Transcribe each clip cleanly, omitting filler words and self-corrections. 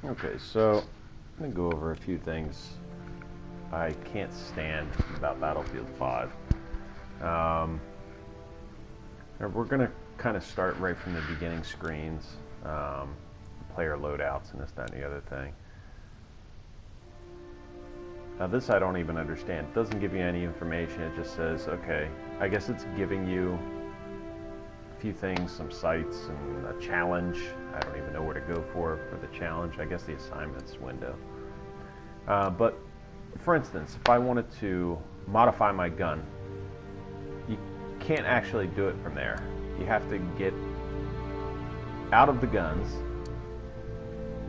Okay, so I'm going to go over a few things I can't stand about Battlefield 5. We're going to kind of start right from the beginning screens, player loadouts and this, that, and the other thing. Now this I don't even understand. It doesn't give you any information. It just says, okay, I guess it's giving you a few things, some sites and a challenge. I don't even know where to go for the challenge. I guess the assignments window. But for instance, if I wanted to modify my gun, you can't actually do it from there. You have to get out of the guns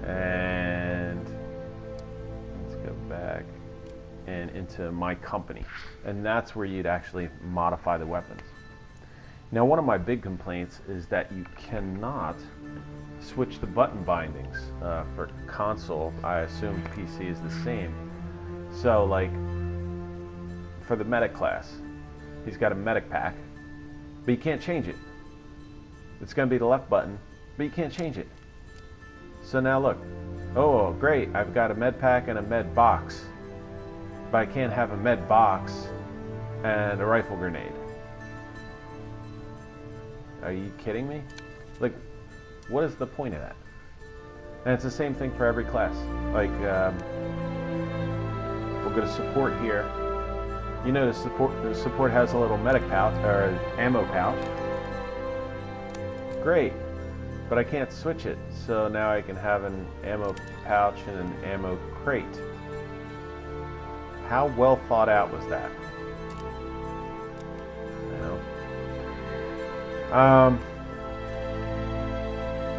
and let's go back and into my company, and that's where you'd actually modify the weapons. Now, one of my big complaints is that you cannot switch the button bindings for console. I assume PC is the same. So, like, for the medic class, he's got a medic pack, but you can't change it. It's going to be the left button, but you can't change it. So now look, oh great, I've got a med pack and a med box, but I can't have a med box and a rifle grenade. Are you kidding me? Like, what is the point of that? And it's the same thing for every class. Like, we'll go to support here. You know, the support has a little medic pouch or ammo pouch. Great, but I can't switch it. So now I can have an ammo pouch and an ammo crate. How well thought out was that? You know?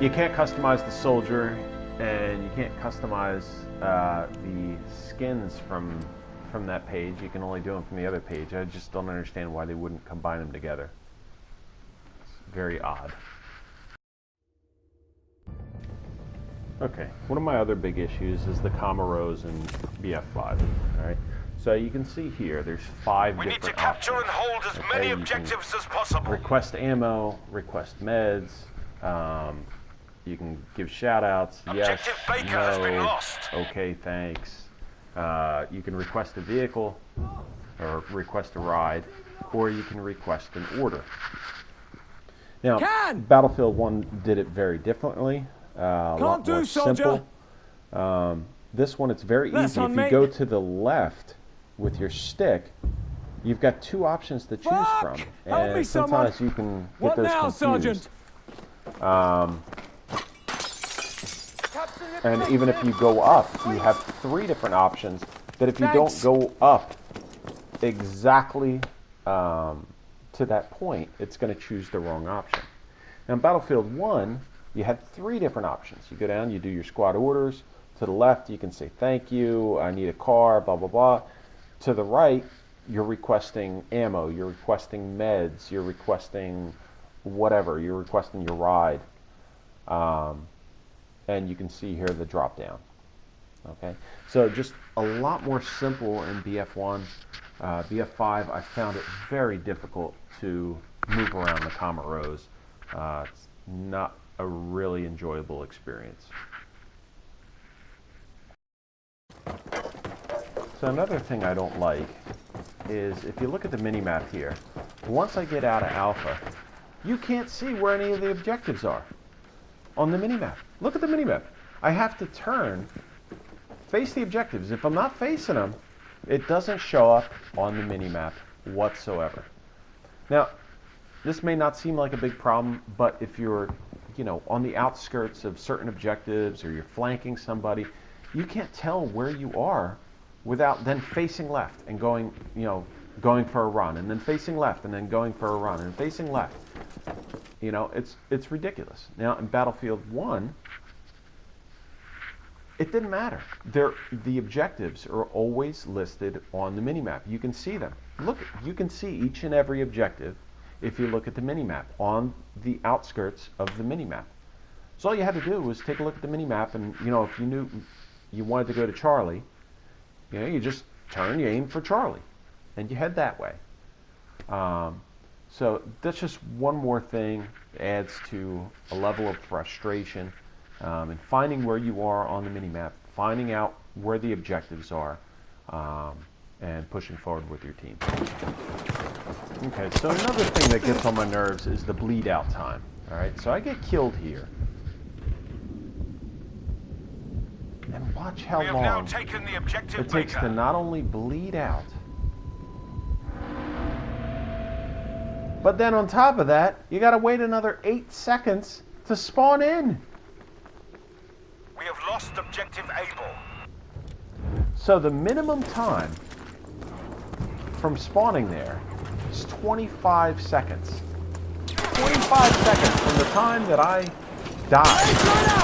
You can't customize the soldier, and you can't customize the skins from that page. You can only do them from the other page. I just don't understand why they wouldn't combine them together. It's very odd. Okay, one of my other big issues is the comma rows in BF5. Alright, so you can see here there's 5 different options. We need to capture and hold as many objectives as possible. Request ammo, request meds, you can give shout outs, yes, Baker has been lost. Okay, thanks. You can request a vehicle, or request a ride, or you can request an order. Now, Battlefield 1 did it very differently. A lot more simple. This one, it's very easy. If you go to the left with your stick, you've got 2 options to choose from, and sometimes you can get those confused. And even if you go up, you have 3 different options that if you don't go up exactly to that point, it's going to choose the wrong option. Now in Battlefield 1, you had 3 different options. You go down, you do your squad orders. To the left, you can say thank you, I need a car, blah, blah, blah. To the right, you're requesting ammo, you're requesting meds, you're requesting whatever, you're requesting your ride. And you can see here the drop down. Okay, so just a lot more simple in BF1. BF5, I found it very difficult to move around the comma rows. It's not a really enjoyable experience. So another thing I don't like is if you look at the mini-map here, once I get out of alpha, you can't see where any of the objectives are on the mini-map. Look at the mini-map. I have to turn, face the objectives. If I'm not facing them, it doesn't show up on the mini-map whatsoever. Now, this may not seem like a big problem, but if you're, you know, on the outskirts of certain objectives or you're flanking somebody, you can't tell where you are without then facing left and going, you know, going for a run, and then facing left and then going for a run and facing left. You know, it's ridiculous. Now in Battlefield 1, it didn't matter. The objectives are always listed on the minimap. You can see them. Look, you can see each and every objective if you look at the minimap on the outskirts of the minimap. So all you had to do was take a look at the minimap, and you know, if you knew you wanted to go to Charlie, you know, you just turn, you aim for Charlie, and you head that way. So that's just one more thing, adds to a level of frustration and finding where you are on the mini-map, finding out where the objectives are, and pushing forward with your team. Okay, so another thing that gets on my nerves is the bleed out time. Alright, so I get killed here. And watch how We have now long taken the objective it takes to Baker. not only bleed out, but then on top of that, you gotta wait another 8 seconds to spawn in. We have lost objective Able. So the minimum time from spawning there is 25 seconds. 25 seconds from the time that I die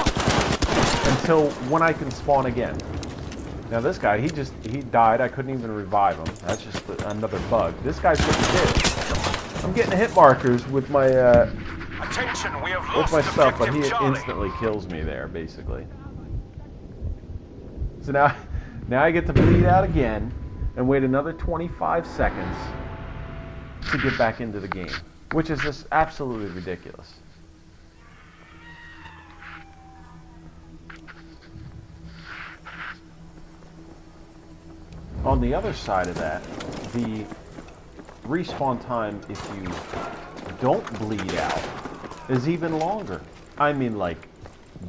until when I can spawn again. Now this guy, he died. I couldn't even revive him. That's just another bug. This guy's getting hit. I'm getting hit markers with my Attention, we have lost stuff, but he objective Charlie. instantly kills me there, basically. So now I get to bleed out again and wait another 25 seconds to get back into the game, which is just absolutely ridiculous. On the other side of that, the respawn time if you don't bleed out is even longer. I mean, like,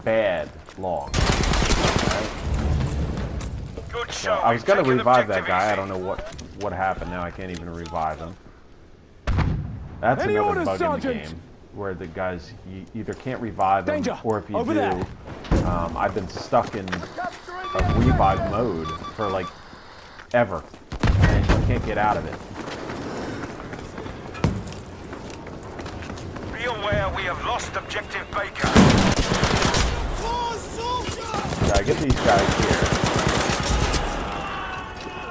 bad long. Right? Good So show. I was going to Taken revive that objective guy. I easy. don't know what happened. Now I can't even revive him. That's Any another orders, bug Sergeant? in the game, where the guys, you either can't revive them, Danger! or if you Over do, there! I've been stuck in a revive mode for like ever, and you can't get out of it. Be aware we have lost objective Baker. So I get these guys here.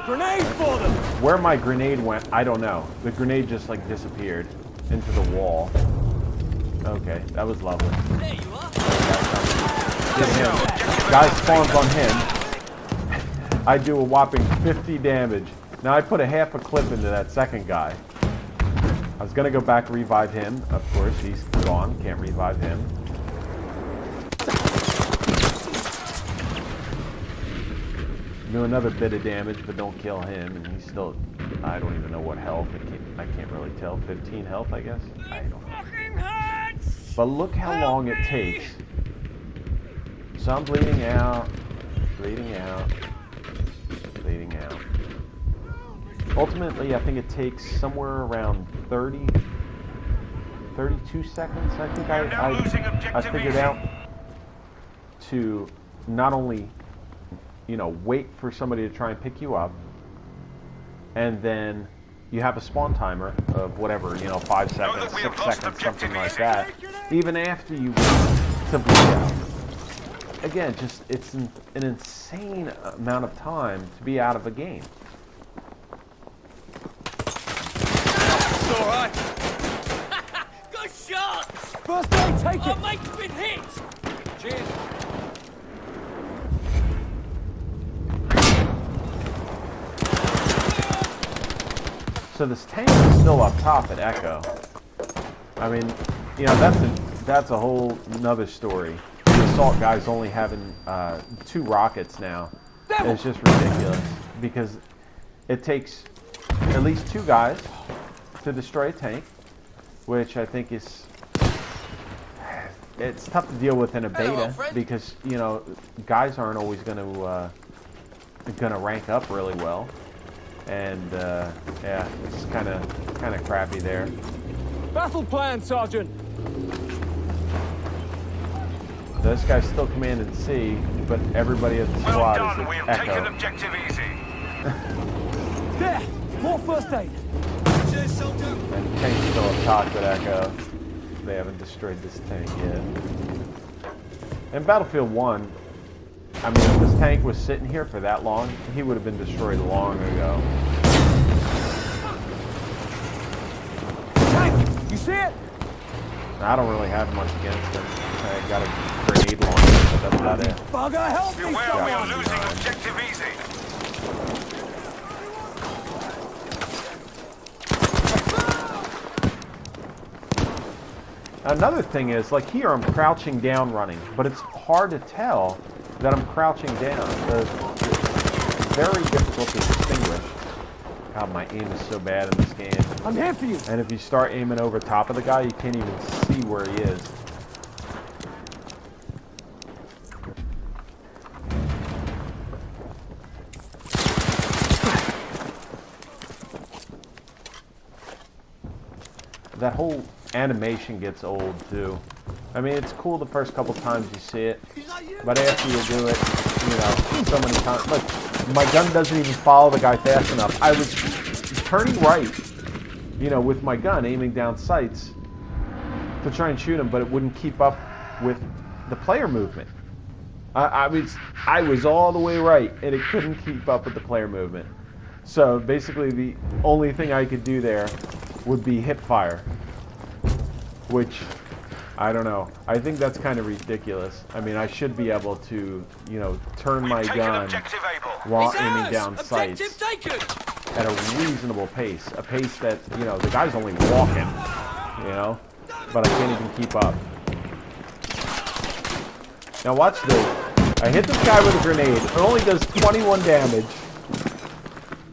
Grenade for them! Where my grenade went, I don't know. The grenade just like disappeared into the wall. Okay, that was lovely. There you are. Get him. Guy spawns on him. I do a whopping 50 damage. Now I put a half a clip into that second guy. I was gonna go back revive him. Of course, he's gone. Can't revive him. Do another bit of damage, but don't kill him. And he's still, I don't even know what health. I can't really tell. 15 health, I guess. I don't know. Fucking hurts. But look how long it takes. So I'm bleeding out, bleeding out, bleeding out. Ultimately, I think it takes somewhere around 32 seconds. I think We're now losing I objective figured easy. out to not only, wait for somebody to try and pick you up, and then you have a spawn timer of whatever, 5 seconds, that we have 6 lost seconds, objective something like easy. that, even after you wait to bleed out. Again, just it's an insane amount of time to be out of a game. It's all right. Good shot. First aid, take Our it! mate's been hit. Cheers. So this tank is still up top at Echo. I mean, that's a whole nother story. The assault guy's only having 2 rockets now. And it's just ridiculous because it takes at least 2 guys to destroy a tank, which I think is it's tough to deal with in a Hello, beta old friend. because guys aren't always gonna rank up really well. And yeah, it's kind of crappy there. Battle plan, Sergeant! This guy's still commanding C, but everybody at the Well squad done. is We at have taken Echo. objective easy. There! More first aid! Cheers, soldier. And the tank's still up top at Echo. They haven't destroyed this tank yet. In Battlefield 1, I mean, if this tank was sitting here for that long, he would have been destroyed long ago. Tank! You see it? I don't really have much against him. I got a grenade launcher, but that's about it. Bugger, help me, Beware, we are someone! losing objective easy. Another thing is, like here, I'm crouching down running, but it's hard to tell that I'm crouching down. It's very difficult to distinguish. God, my aim is so bad in this game. I'm here for you. And if you start aiming over top of the guy, you can't even see where he is. That whole animation gets old too. I mean, it's cool the first couple times you see it, but after you do it, you know, so many times. Look, my gun doesn't even follow the guy fast enough. I was turning right, you know, with my gun, aiming down sights to try and shoot him, but it wouldn't keep up with the player movement. I was all the way right, and it couldn't keep up with the player movement. So basically, the only thing I could do there would be hip fire, which, I don't know. I think that's kind of ridiculous. I mean, I should be able to, you know, turn my gun while aiming down sights at a reasonable pace. A pace that, you know, the guy's only walking, you know, but I can't even keep up. Now watch this. I hit this guy with a grenade. It only does 21 damage.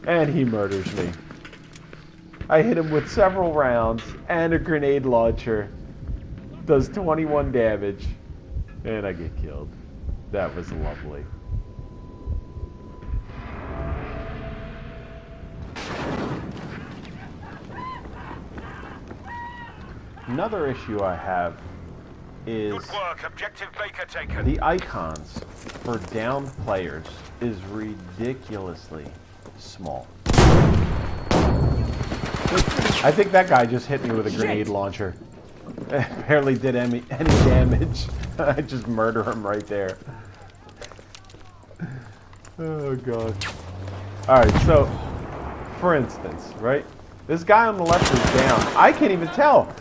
And he murders me. I hit him with several rounds and a grenade launcher. Does 21 damage. And I get killed. That was lovely. Another issue I have is Good work. Objective Baker taken. the icons for downed players is ridiculously small. I think that guy just hit me with a grenade launcher. Barely did any damage. I just murder him right there. Oh god. Alright, so for instance, right? This guy on the left is down. I can't even tell.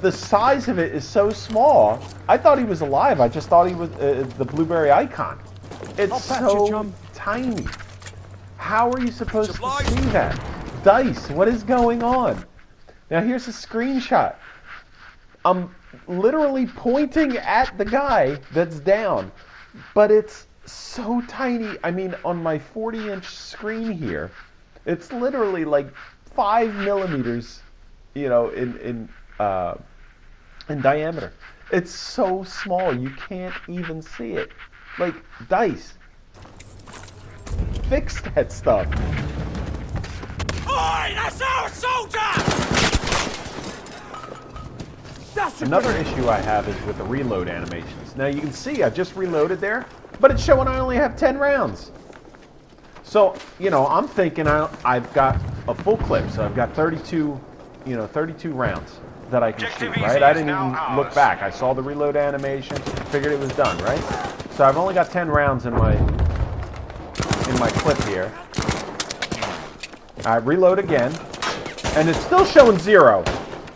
The size of it is so small. I thought he was alive. I just thought he was the blueberry icon. It's so tiny. How are you supposed to see that? Dice, what is going on? Now here's a screenshot. I'm literally pointing at the guy that's down, but it's so tiny. I mean, on my 40-inch screen here, it's literally like 5 millimeters, you know, in diameter. It's so small, you can't even see it. Like, Dice, fix that stuff. Oi, that's our soldier! Another issue I have is with the reload animations. Now you can see I just reloaded there, but it's showing I only have 10 rounds. So, you know, I'm thinking I've got a full clip, so I've got 32, you know, 32 rounds that I can shoot, right? I didn't even look back. I saw the reload animation, figured it was done, right? So I've only got 10 rounds in my clip here. I reload again, and it's still showing 0,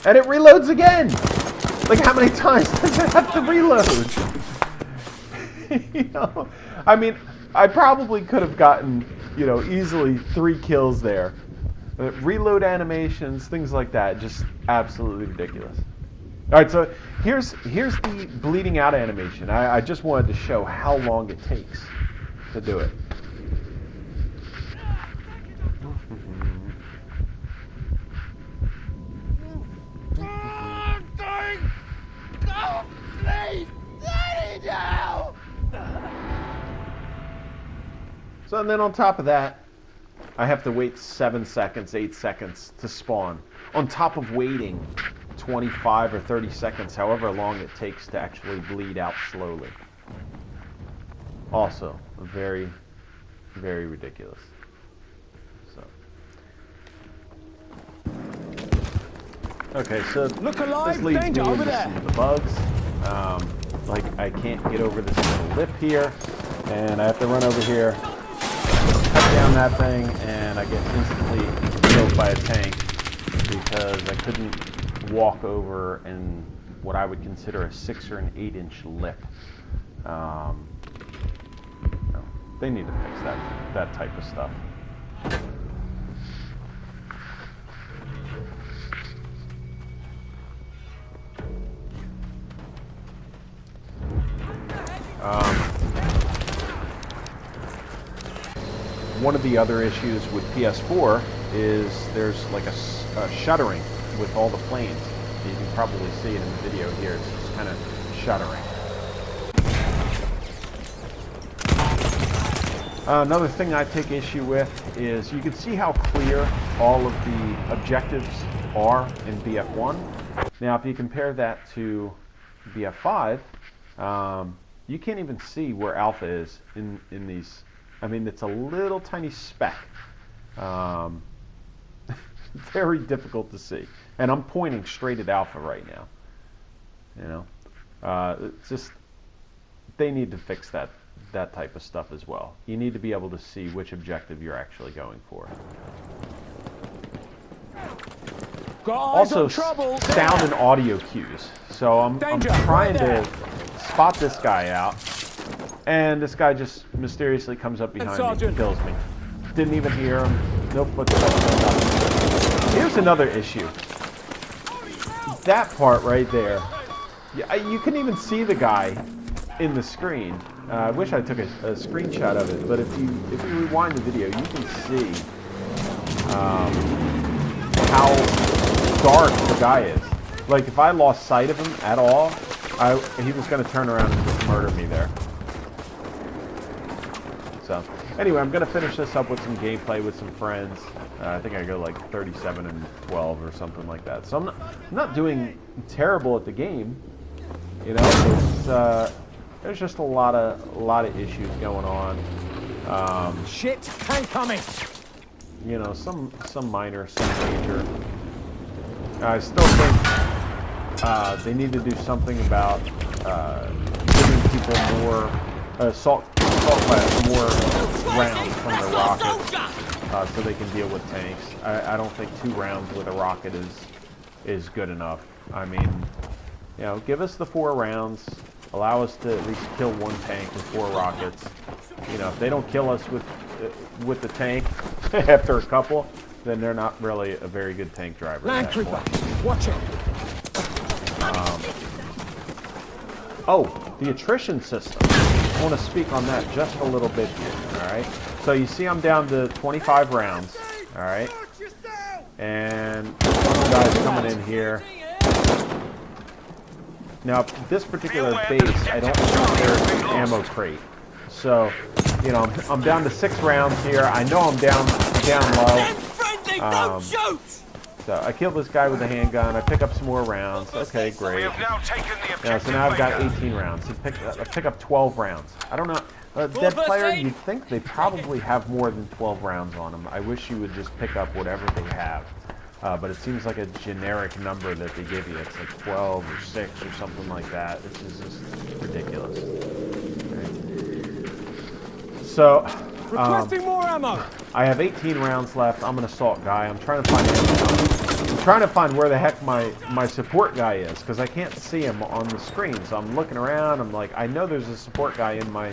and it reloads again. Like, how many times does it have to reload? You know, I mean, I probably could have gotten, you know, easily 3 kills there. Reload animations, things like that, just absolutely ridiculous. All right, so here's the bleeding out animation. I just wanted to show how long it takes to do it. So and then on top of that, I have to wait 7 seconds, 8 seconds to spawn. On top of waiting 25 or 30 seconds, however long it takes to actually bleed out slowly. Also, very, very ridiculous. So. Okay, so Look alive, this leads danger me over into there. some of the bugs. Like, I can't get over this little lip here, and I have to run over here, cut down that thing, and I get instantly killed by a tank because I couldn't walk over in what I would consider a 6 or an 8-inch lip. No, they need to fix that type of stuff. one of the other issues with PS4 is there's like a shuddering with all the planes. You can probably see it in the video here. It's just kind of shuddering. Another thing I take issue with is you can see how clear all of the objectives are in BF1. Now, if you compare that to BF5, you can't even see where Alpha is in these. I mean, it's a little tiny speck. Very difficult to see. And I'm pointing straight at Alpha right now. You know, it's just, they need to fix that type of stuff as well. You need to be able to see which objective you're actually going for. Also, sound and audio cues. So I'm trying to spot this guy out, and this guy just mysteriously comes up behind me and kills me. Didn't even hear him. No footsteps. No nothing. Here's another issue. That part right there. You can even see the guy in the screen. I wish I took a screenshot of it, but if you rewind the video, you can see how dark the guy is. Like, if I lost sight of him at all, he was going to turn around and just murder me there. So, anyway, I'm going to finish this up with some gameplay with some friends. I think I go like 37 and 12 or something like that. So I'm not doing terrible at the game. You know, it's there's just a lot of issues going on. Shit, tank coming. You know, some minor, some major. I still think they need to do something about giving people more assault class more rounds from their rockets, so they can deal with tanks. I don't think 2 rounds with a rocket is good enough. I mean, you know, give us the 4 rounds. Allow us to at least kill 1 tank with 4 rockets. You know, if they don't kill us with the tank after a couple, then they're not really a very good tank driver. Land Trooper, watch it. Oh, the attrition system. I want to speak on that just a little bit here. All right. So you see, I'm down to 25 rounds. All right. And one guy's coming in here. Now, this particular base, I don't think there's an ammo crate. So, you know, I'm down to 6 rounds here. I know I'm down low. So I killed this guy with a handgun. I pick up some more rounds. Okay, great. We have now taken the objective. So now I've got 18 rounds. I pick up 12 rounds. I don't know. Dead player, you'd think they probably have more than 12 rounds on them. I wish you would just pick up whatever they have. But it seems like a generic number that they give you. It's like 12 or 6 or something like that. This is just ridiculous. Right. So, requesting more ammo. I have 18 rounds left. I'm an assault guy. I'm trying to find ammo. I'm trying to find where the heck my support guy is, because I can't see him on the screen. So I'm looking around. I'm like, I know there's a support guy in my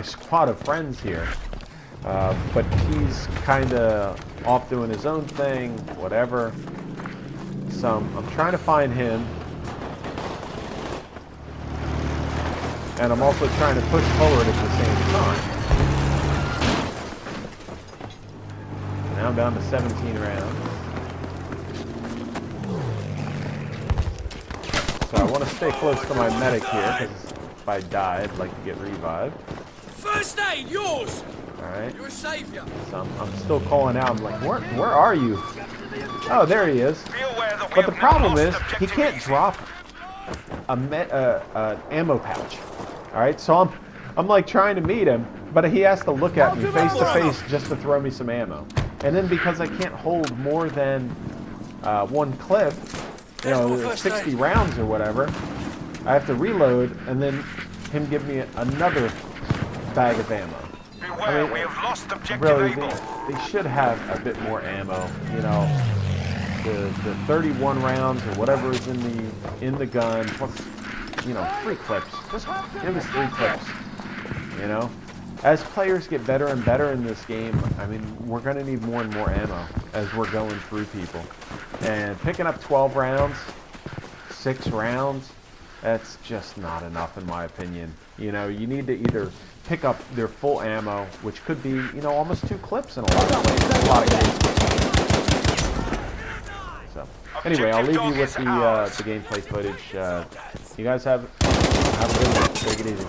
squad of friends here. But he's kind of off doing his own thing, whatever. So I'm trying to find him. And I'm also trying to push forward at the same time. Now I'm down to 17 rounds. So I want to stay close to my medic here, because if I die, I'd like to get revived. First aid, yours. Alright. You're a savior. So I'm still calling out. I'm like, where are you? Oh, there he is. But the problem is, he can't drop an ammo pouch. Alright, so I'm like trying to meet him, but he has to look at me face to face just to throw me some ammo. And then because I can't hold more than 1 clip, you know, 60 rounds or whatever, I have to reload and then him give me another bag of ammo. Beware, I mean, we have lost objective really, Able. they should have a bit more ammo. You know, the 31 rounds or whatever is in the gun, plus, you know, 3 clips. Just give us 3 clips. You know, as players get better and better in this game, I mean, we're going to need more and more ammo as we're going through people. And picking up 12 rounds, 6 rounds, That's just not enough in my opinion. You know, you need to either pick up their full ammo, which could be, you know, almost 2 clips in a lot of places, a lot of cases. So, anyway, I'll leave you with the gameplay footage. You guys have a good one. Take it easy.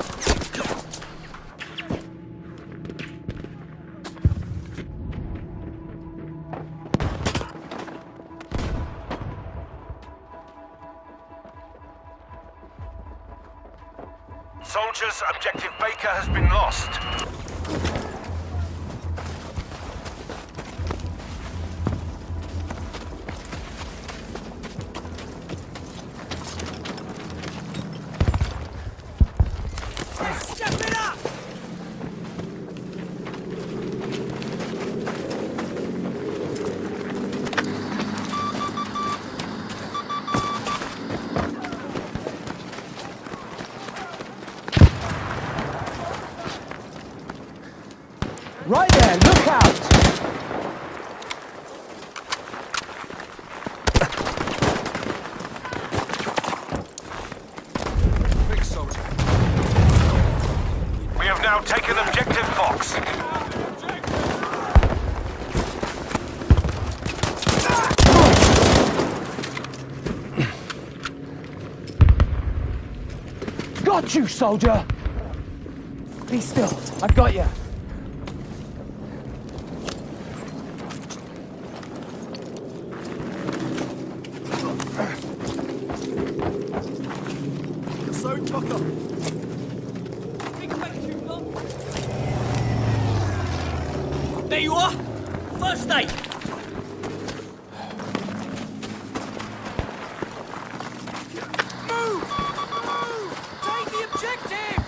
Soldiers, objective Baker has been lost. Step it up! Right there, look out! Big soldier. We have now taken objective Fox. Got you, soldier! Be still, I've got you. So tough. There you are! First aid! Move! Move! Take the objective!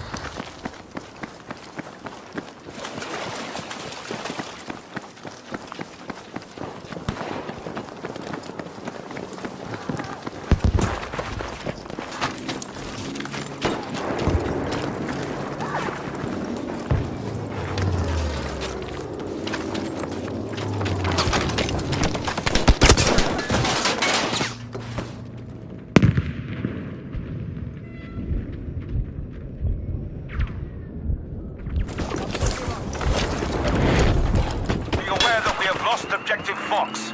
Objective Fox.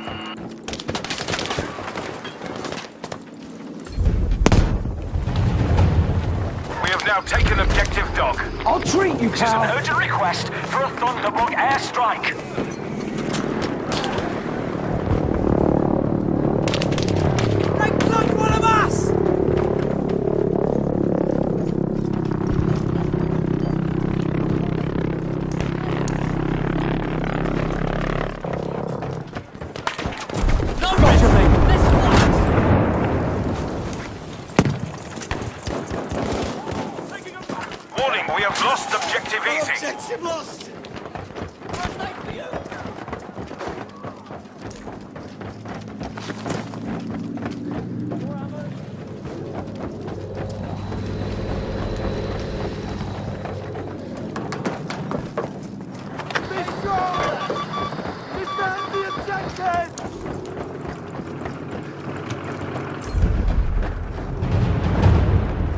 We have now taken objective Dog. I'll treat you, This is an pal. urgent request for a Thunderbug airstrike. They close one of us! No, Gotcha, mate. Let's fly! Warning, we have lost objective Easy. Objective lost! First aid for you!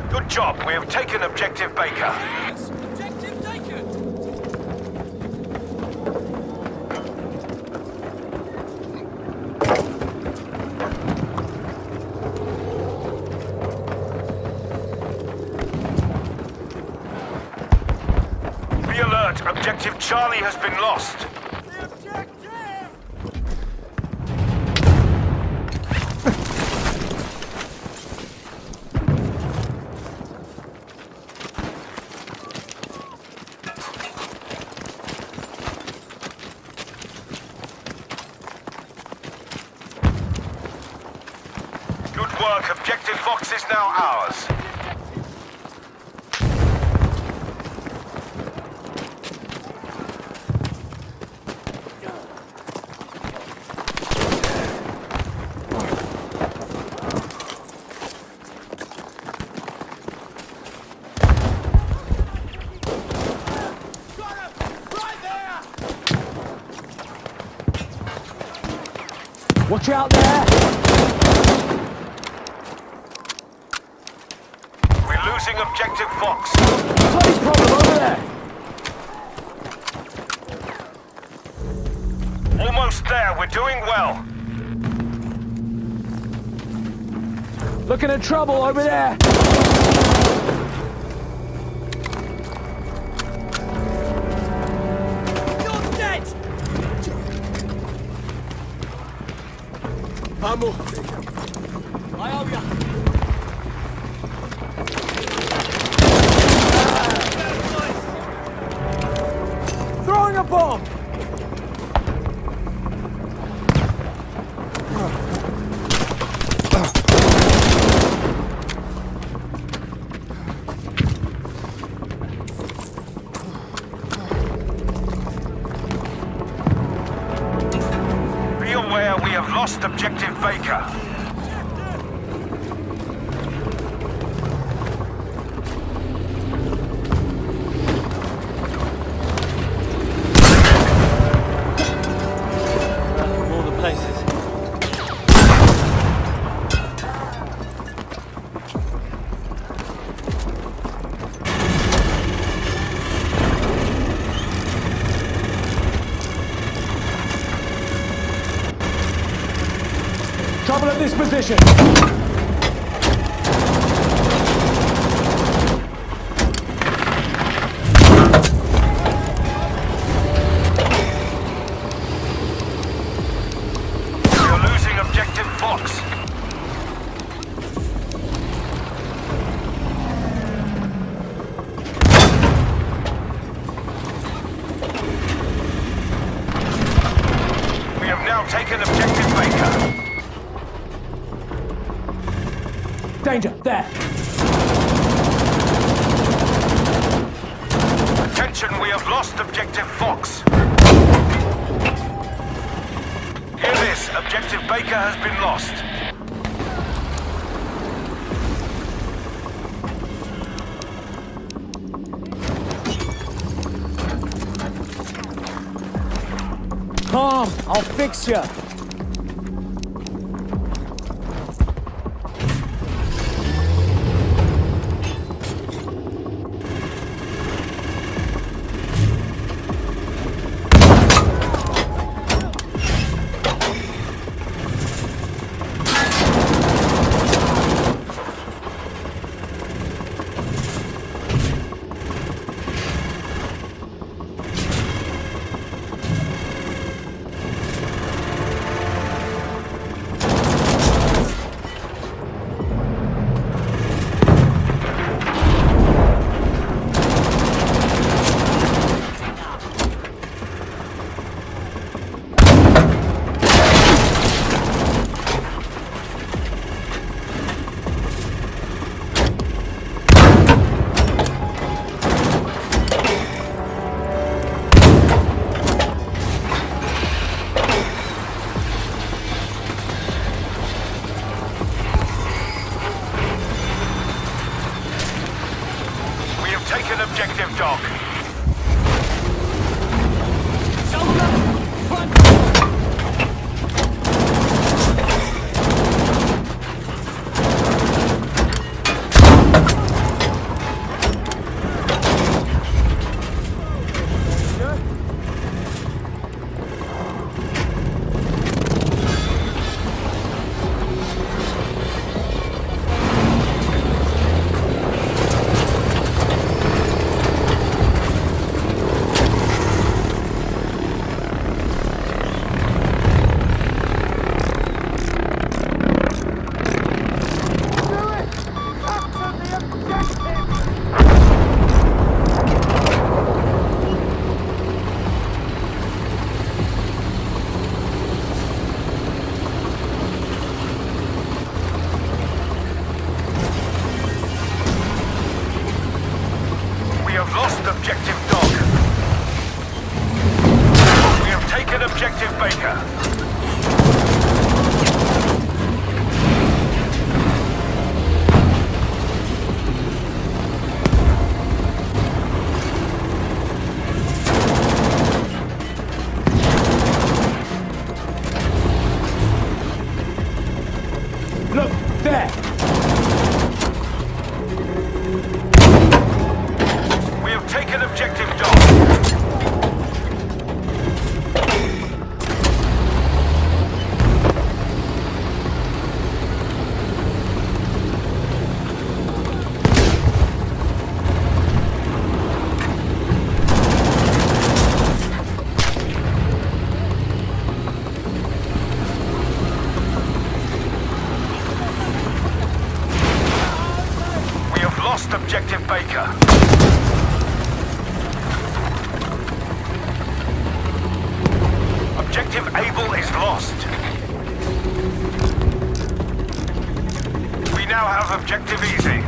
Good job, we have taken objective Baker. Yes! Objective taken! Be alert, objective Charlie has been lost. The objective! Good work, objective Fox is now ours. Got him! Right there! Watch out there! losing objective Fox. Bloody problem over there! Almost there. We're doing well. Looking at trouble over there! You're dead! Vamos! I owe ya. Throwing a bomb! Be aware we have lost objective Baker. Of all the places. Trouble at this position! We're losing objective Fox. We have now taken objective Baker. Danger! There! Attention, we have lost objective Fox. Hear this, objective Baker has been lost. Calm! I'll fix you! We have taken objective Dog. We have lost objective Dog. We have taken objective Baker. Look! There! Baker. Objective Able is lost. We now have Objective Easy.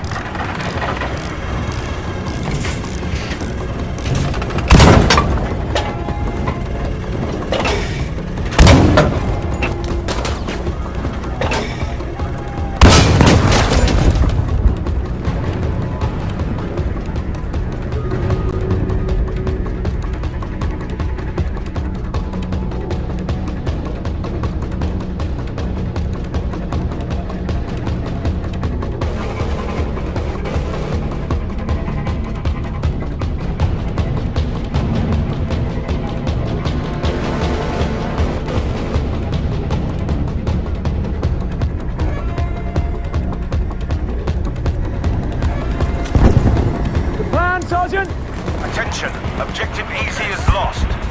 Plan, Sergeant? Attention, Objective Easy is lost.